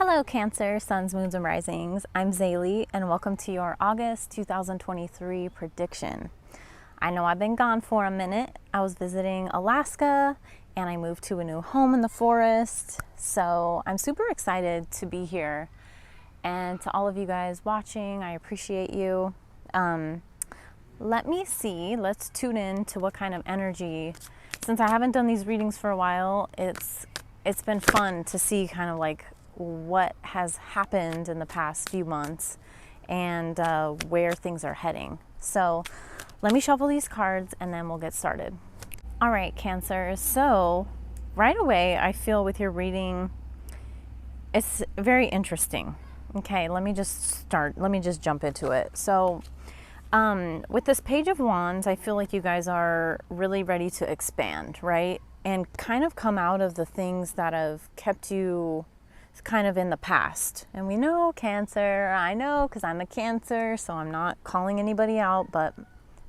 Hello Cancer, Suns, Moons, and Risings. I'm Zayleigh and welcome to your August 2023 prediction. I know I've been gone for a minute. I was visiting Alaska and I moved to a new home in the forest. So I'm super excited to be here. And to all of you guys watching, I appreciate you. Let's tune in to what kind of energy. Since I haven't done these readings for a while, it's been fun to see kind of like what has happened in the past few months and where things are heading. So let me shuffle these cards and then we'll get started. All right, Cancer. So right away, I feel with your reading, it's very interesting. Okay, let me just jump into it. So with this Page of Wands, I feel like you guys are really ready to expand, right? And kind of come out of the things that have kept you kind of in the past. And we know Cancer, I know because I'm a Cancer, so I'm not calling anybody out, but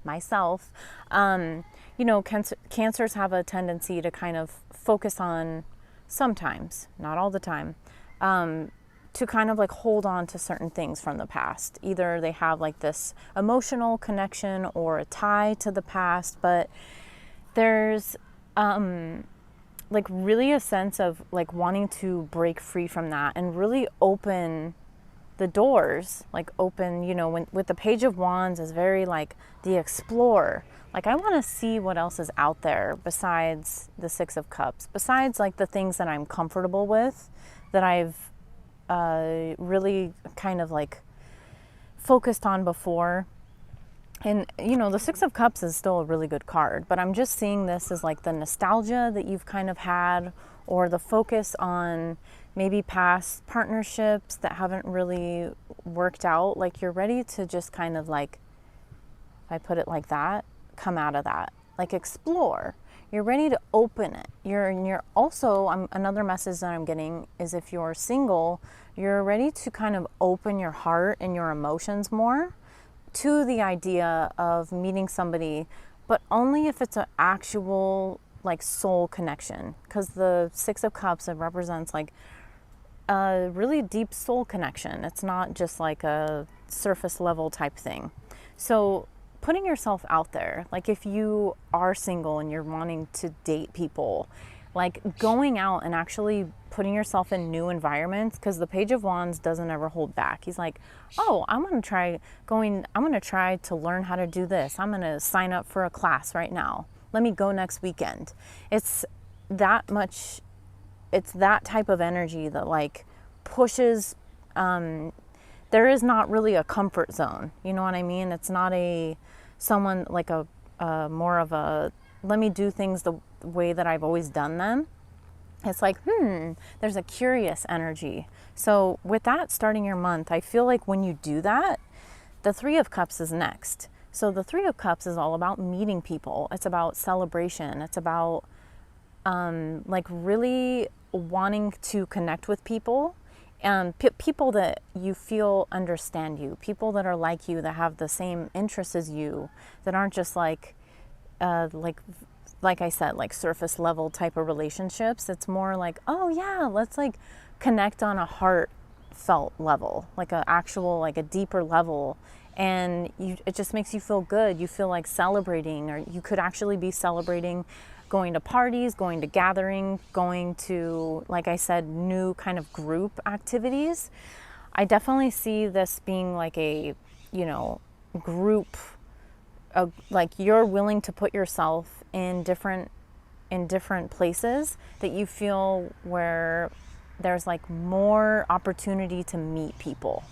myself. Cancers have a tendency to kind of focus on, sometimes, not all the time, to kind of like hold on to certain things from the past. Either they have like this emotional connection or a tie to the past, but there's like really a sense of like wanting to break free from that and really open the doors, like open, with the Page of Wands is very like the explorer. Like I want to see what else is out there besides the Six of Cups, besides like the things that I'm comfortable with, that I've really kind of like focused on before. And, the Six of Cups is still a really good card, but I'm just seeing this as like the nostalgia that you've kind of had, or the focus on maybe past partnerships that haven't really worked out. Like you're ready to just kind of like, if I put it like that, come out of that, like explore. You're ready to open it. You're also, another message that I'm getting is if you're single, you're ready to kind of open your heart and your emotions more to the idea of meeting somebody, but only if it's an actual like soul connection, because the Six of Cups, it represents like a really deep soul connection. It's not just like a surface level type thing. So putting yourself out there, like if you are single and you're wanting to date people, like going out and actually putting yourself in new environments, because the Page of Wands doesn't ever hold back. He's like, oh, I'm going to try to learn how to do this. I'm going to sign up for a class right now. Let me go next weekend. It's that type of energy that like pushes, there is not really a comfort zone. You know what I mean? It's not someone like more of a, let me do things the way that I've always done them. It's like, there's a curious energy. So with that starting your month, I feel like when you do that, the Three of Cups is next. So the Three of Cups is all about meeting people. It's about celebration. It's about like really wanting to connect with people, and people that you feel understand you, people that are like you, that have the same interests as you, that aren't just like I said, like surface level type of relationships. It's more like, oh yeah, let's like connect on a heartfelt level, like a deeper level. And it just makes you feel good. You feel like celebrating, or you could actually be celebrating going to parties, going to gatherings, going to, like I said, new kind of group activities. I definitely see this being like a, group, like you're willing to put yourself in different places that you feel where there's like more opportunity to meet people.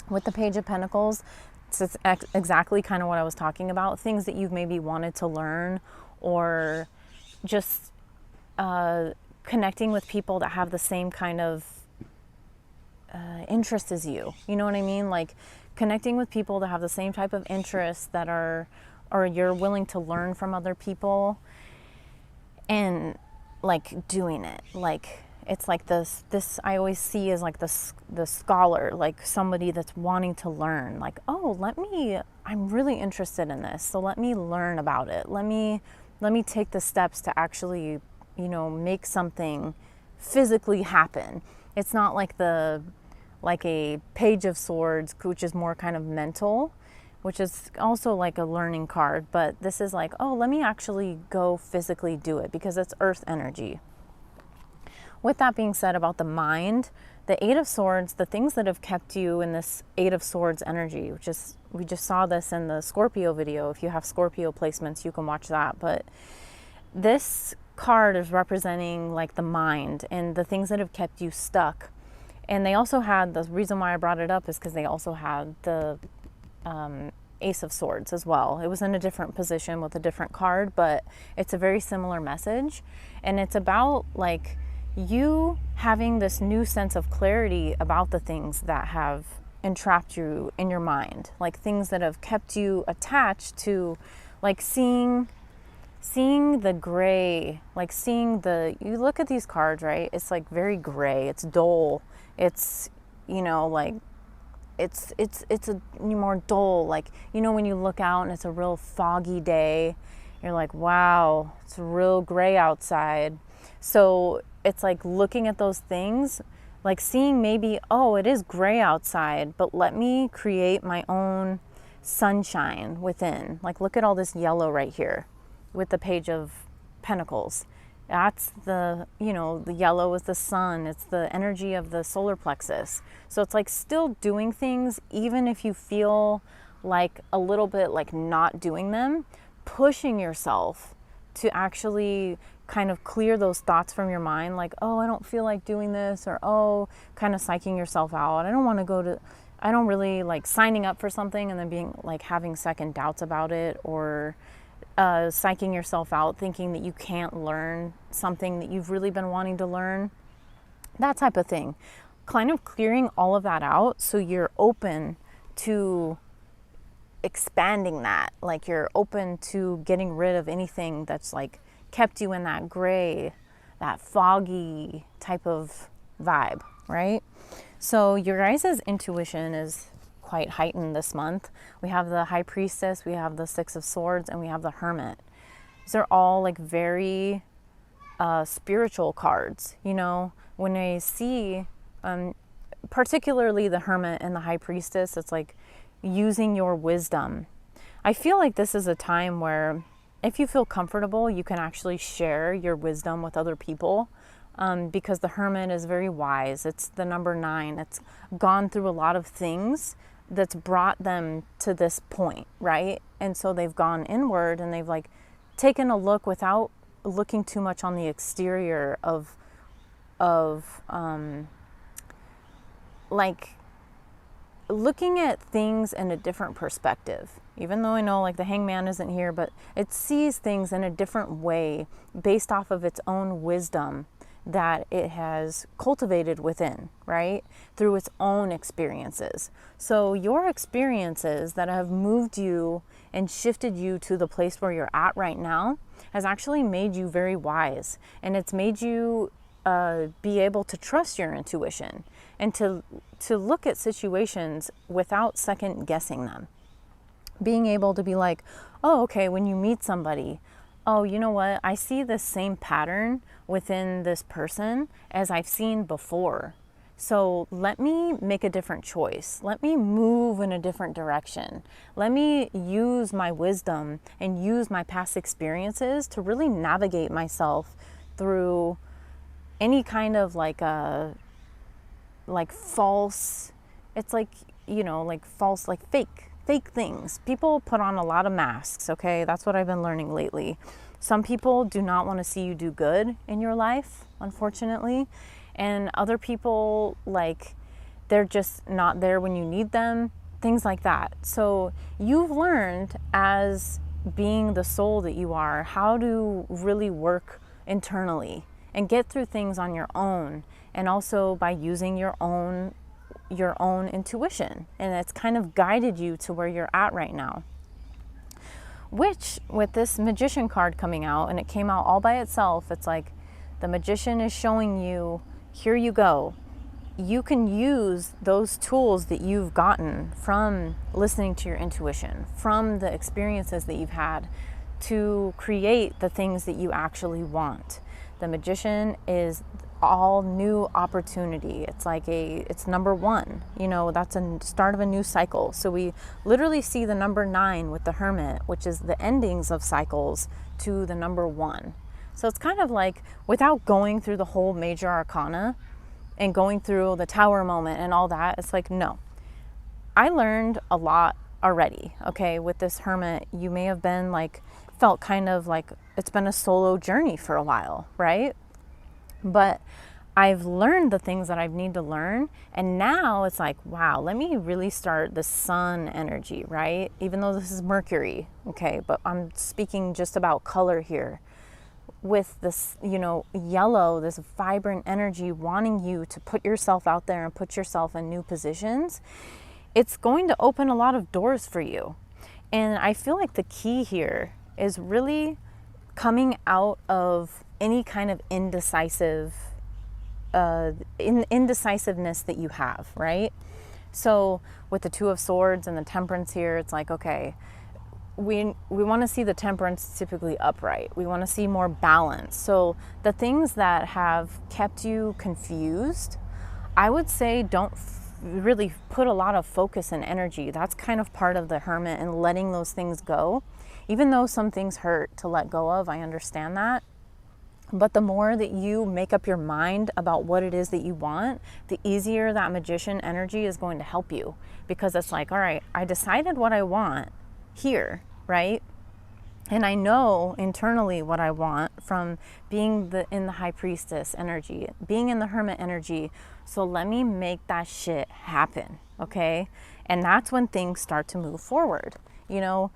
With the Page of Pentacles, it's exactly kind of what I was talking about, things that you've maybe wanted to learn, or just connecting with people that have the same kind of interest as you. You know what I mean? Like connecting with people that have the same type of interests that are, or you're willing to learn from other people, and like doing it. Like it's like this I always see as like the scholar, like somebody that's wanting to learn, like, oh, I'm really interested in this, so let me learn about it. Let me take the steps to actually, make something physically happen. It's not like a Page of Swords, which is more kind of mental, which is also like a learning card. But this is like, oh, let me actually go physically do it, because it's earth energy. With that being said, about the mind, the Eight of Swords, the things that have kept you in this Eight of Swords energy, which is, we just saw this in the Scorpio video. If you have Scorpio placements, you can watch that. But this card is representing like the mind and the things that have kept you stuck. And they also had, the reason why I brought it up is because they also had the Ace of Swords as well. It was in a different position with a different card, but it's a very similar message. And it's about like you having this new sense of clarity about the things that have entrapped you in your mind, like things that have kept you attached to, like seeing the gray, like seeing you look at these cards, right? It's like very gray, it's dull, it's, you know, like it's a more dull, like, you know, when you look out and it's a real foggy day, you're like, wow, it's real gray outside. So it's like looking at those things, like seeing maybe, oh, it is gray outside, but let me create my own sunshine within. Like, look at all this yellow right here with the Page of Pentacles. That's the, you know, the yellow is the sun. It's the energy of the solar plexus. So it's like still doing things, even if you feel like a little bit like not doing them, pushing yourself to actually kind of clear those thoughts from your mind, like, oh, I don't feel like doing this, or oh, kind of psyching yourself out. I don't really like signing up for something and then being like having second doubts about it, or psyching yourself out thinking that you can't learn something that you've really been wanting to learn, that type of thing. Kind of clearing all of that out so you're open to expanding that, like you're open to getting rid of anything that's like kept you in that gray, that foggy type of vibe, right? So your guys' intuition is quite heightened this month. We have the High Priestess, we have the Six of Swords, and we have the Hermit. These are all like very spiritual cards. You know, when I see particularly the Hermit and the High Priestess, it's like using your wisdom. I feel like this is a time where if you feel comfortable, you can actually share your wisdom with other people, because the Hermit is very wise. It's the number 9. It's gone through a lot of things that's brought them to this point, right? And so they've gone inward and they've like taken a look without looking too much on the exterior of like looking at things in a different perspective. Even though I know like the Hangman isn't here, but it sees things in a different way based off of its own wisdom that it has cultivated within, right? Through its own experiences. So your experiences that have moved you and shifted you to the place where you're at right now has actually made you very wise. And it's made you be able to trust your intuition and to look at situations without second guessing them. Being able to be like, oh, okay, when you meet somebody, oh, you know what? I see the same pattern within this person as I've seen before. So let me make a different choice. Let me move in a different direction. Let me use my wisdom and use my past experiences to really navigate myself through any kind of like false, it's like, you know, like false, like fake things. People put on a lot of masks, okay? That's what I've been learning lately. Some people do not want to see you do good in your life, unfortunately. And other people, like, they're just not there when you need them, things like that. So you've learned, as being the soul that you are, how to really work internally and get through things on your own, and also by using your own intuition. And it's kind of guided you to where you're at right now. Which, with this Magician card coming out, and it came out all by itself, it's like the Magician is showing you, here you go. You can use those tools that you've gotten from listening to your intuition, from the experiences that you've had, to create the things that you actually want. The Magician is all new opportunity. It's like it's number one, you know, that's a start of a new cycle. So we literally see the number 9 with the Hermit, which is the endings of cycles, to the number 1. So it's kind of like, without going through the whole major arcana and going through the Tower moment and all that, it's like, no, I learned a lot already. Okay, with this Hermit, you may have been like, felt kind of like it's been a solo journey for a while, right? But I've learned the things that I need to learn. And now it's like, wow, let me really start the Sun energy, right? Even though this is Mercury, okay, but I'm speaking just about color here. With this, you know, yellow, this vibrant energy wanting you to put yourself out there and put yourself in new positions, it's going to open a lot of doors for you. And I feel like the key here is really coming out of any kind of indecisiveness that you have, right? So with the Two of Swords and the Temperance here, it's like, okay, we want to see the Temperance typically upright. We want to see more balance. So the things that have kept you confused, I would say don't really put a lot of focus and energy. That's kind of part of the Hermit, and letting those things go. Even though some things hurt to let go of, I understand that. But the more that you make up your mind about what it is that you want, the easier that Magician energy is going to help you. Because it's like, all right, I decided what I want here, right? And I know internally what I want from being in the High Priestess energy, being in the Hermit energy. So let me make that shit happen, okay? And that's when things start to move forward. You know,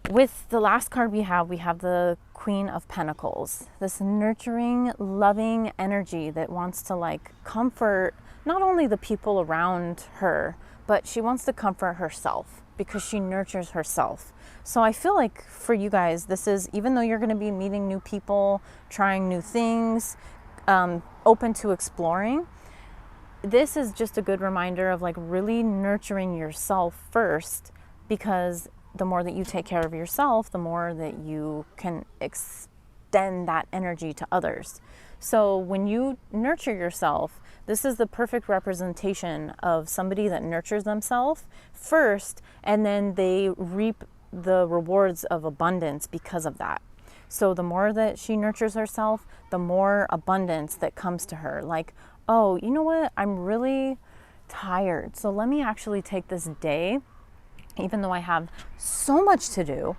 with the last card we have the Queen of Pentacles, this nurturing, loving energy that wants to like comfort not only the people around her, but she wants to comfort herself because she nurtures herself. So I feel like for you guys, this is, even though you're going to be meeting new people, trying new things, open to exploring, this is just a good reminder of like really nurturing yourself first, because the more that you take care of yourself, the more that you can extend that energy to others. So when you nurture yourself, this is the perfect representation of somebody that nurtures themselves first, and then they reap the rewards of abundance because of that. So the more that she nurtures herself, the more abundance that comes to her. Like, oh, you know what? I'm really tired. So let me actually take this day, even though I have so much to do,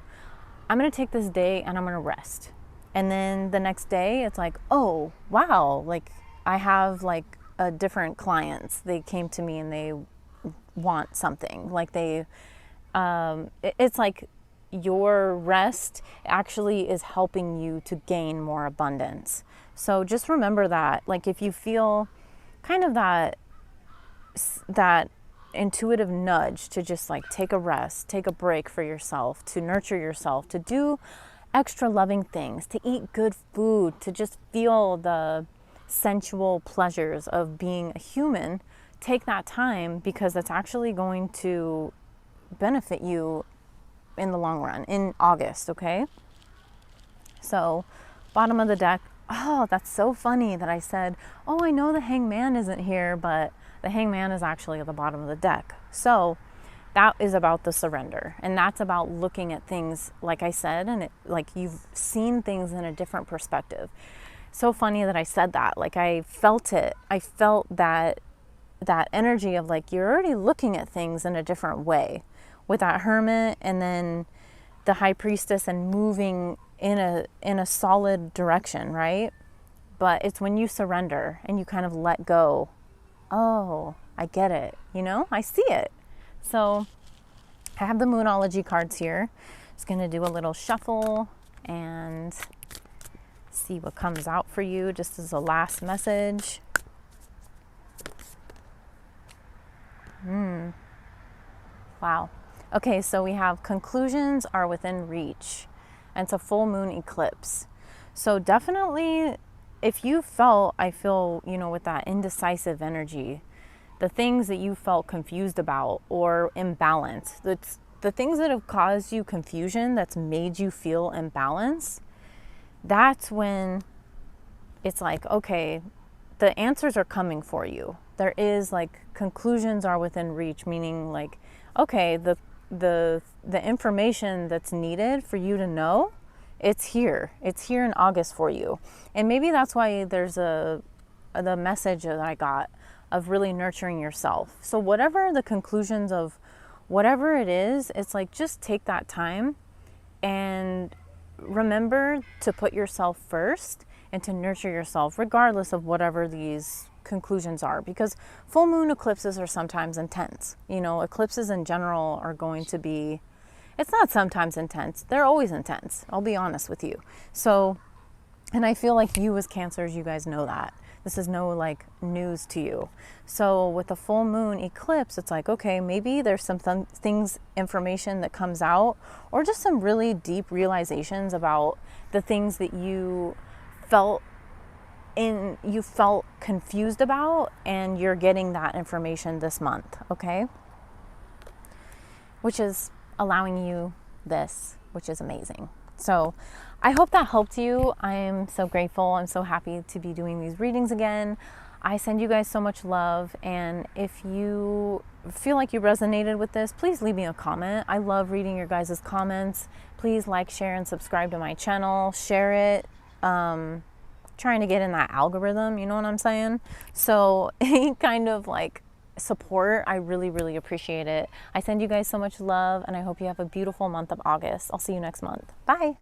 I'm going to take this day and I'm going to rest. And then the next day it's like, oh, wow. Like I have like a different clients. They came to me and they want something. Like it's like your rest actually is helping you to gain more abundance. So just remember that, like if you feel kind of that intuitive nudge to just like take a rest, take a break for yourself, to nurture yourself, to do extra loving things, to eat good food, to just feel the sensual pleasures of being a human, take that time, because it's actually going to benefit you in the long run, in August, okay? So, bottom of the deck. Oh, that's so funny that I said, oh, I know the Hangman isn't here, but the Hangman is actually at the bottom of the deck. So that is about the surrender. And that's about looking at things, like I said, and like you've seen things in a different perspective. So funny that I said that. Like I felt it. I felt that energy of like, you're already looking at things in a different way with that Hermit and then the High Priestess, and moving in a solid direction, right? But it's when you surrender and you kind of let go. Oh, I get it. You know, I see it. So I have the Moonology cards here. Just going to do a little shuffle and see what comes out for you just as a last message. Wow. Okay, so we have conclusions are within reach. And it's a full moon eclipse. So definitely, if you felt, I feel, you know, with that indecisive energy, the things that you felt confused about or imbalanced, the things that have caused you confusion, that's made you feel imbalanced, that's when it's like, okay, the answers are coming for you. There is like conclusions are within reach, meaning like, okay, the information that's needed for you to know, it's here. It's here in August for you. And maybe that's why there's the message that I got of really nurturing yourself. So whatever the conclusions of whatever it is, it's like just take that time and remember to put yourself first and to nurture yourself regardless of whatever these conclusions are, because full moon eclipses are sometimes intense. You know, eclipses in general are going to be, it's not sometimes intense, they're always intense, I'll be honest with you. So, and I feel like you as Cancers, you guys know that. This is no like news to you. So with the full moon eclipse, it's like, okay, maybe there's some things, information that comes out, or just some really deep realizations about the things that you felt confused about, and you're getting that information this month, okay? Which is allowing you this, which is amazing. So I hope that helped you. I am so grateful. I'm so happy to be doing these readings again. I send you guys so much love, and if you feel like you resonated with this, please leave me a comment. I love reading your guys' comments. Please like, share, and subscribe to my channel. Share it. Trying to get in that algorithm, you know what I'm saying? So any kind of like support, I really, really appreciate it. I send you guys so much love, and I hope you have a beautiful month of August. I'll see you next month. Bye.